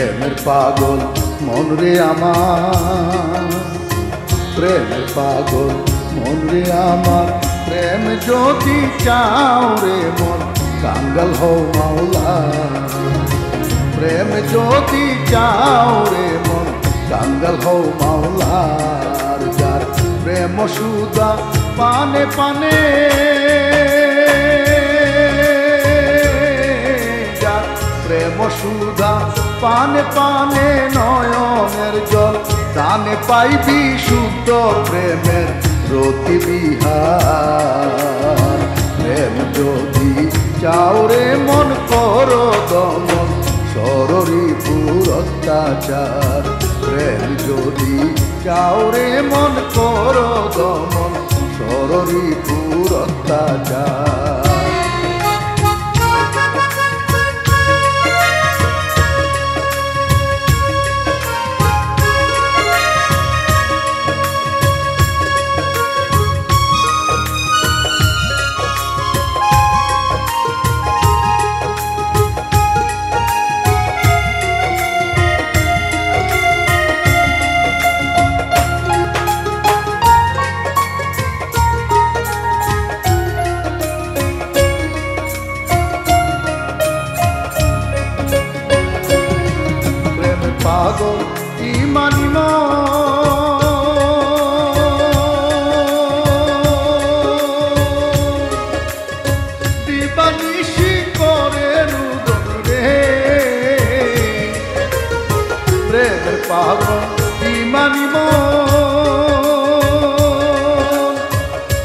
প্রেমের পাগল মন রে আমার, প্রেমের পাগল মন রে আমার। প্রেম যদি চাও রে মন কাঙ্গাল হও মাওলা, প্রেম যদি চাও রে মন কাঙ্গাল হও মাওলার। যার প্রেম সুদা পানে পানে, যার প্রেম সুদা পানে পানে নয়নের জল, দানে পাইবি শুদ্ধ প্রেমের রতি বিহার। প্রেম যদি চাও রে মন করো দমন সররিপুর অত্যাচার। প্রেম যদি চাও রে মন করো দমন সররিপুর অত্যাচার। পাগল ইমানিম দিবানিশি করে রুদন রে, প্রেমের পাগল ইমানিম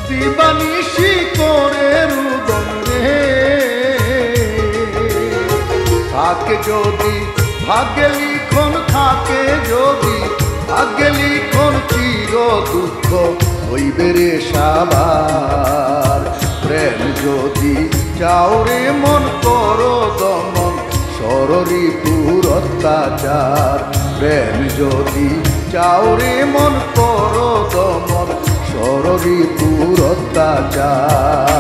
দিবানিশি করে রুদন রে। থাকে যদি ভাগ্যে লিখন, থাকে যদি ভাগ্যে লিখন, চির দুঃখ হইবে রে সাবার। প্রেম যদি চাও রে মন করো দমন সররিপুর অত্যাচার। প্রেম যদি চাও রে মন করো দমন সররিপুর অত্যাচার।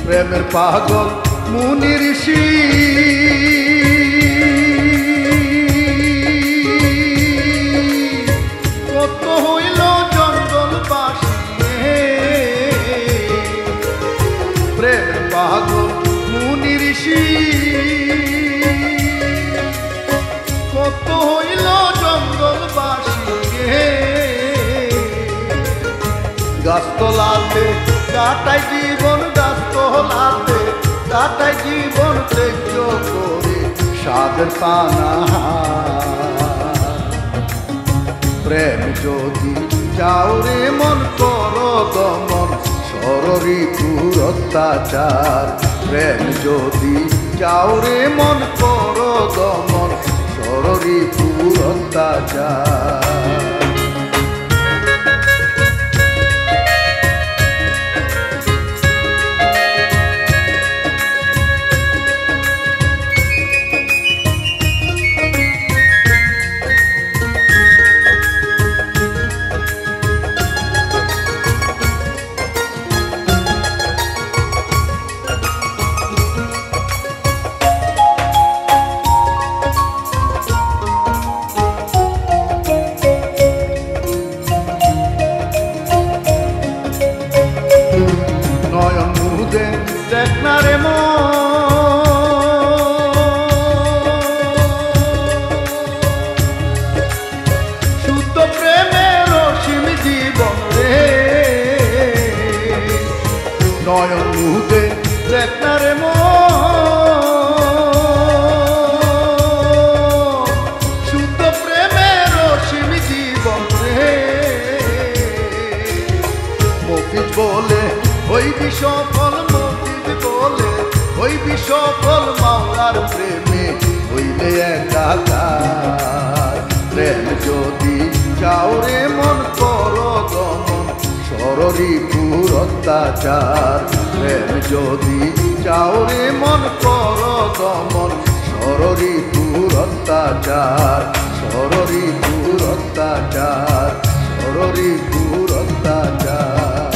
প্রেমের পাগল মুনি ঋষি কত হইল জঙ্গলবাসী, প্রেমের পাগল মুনি ঋষি কত হইল জঙ্গলবাসী। গাছতলাতে কাটাই জীবন, গাছতলাতে কাটাই জীবন, ত্যায্য করে সাদের পানাহার। প্রেম যদি চাও রে মন করো দমন সররিপুর অত্যাচার। প্রেম যদি চাও রে মন করো দমন সররিপুর অত্যাচার। নয়ন মুদে দেখ না রে মন, শুদ্ধ প্রেমের অসীম জীবন রে। নয়ন মুদে দেখ না রে মন, শুদ্ধ প্রেমের অসীম জীবন রে। মফিজ বলে হইবি সফল মজিদ বলে, হইবি সফল মাওলার প্রেমে হইলে একাকার। প্রেম যদি চাওরে মন কর দমন সররিপুর অত্যাচার। প্রেম যদি চাওরে মন কর দমন সররিপুর অত্যাচার, সররিপুর অত্যাচার, সররিপুর অত্যাচার।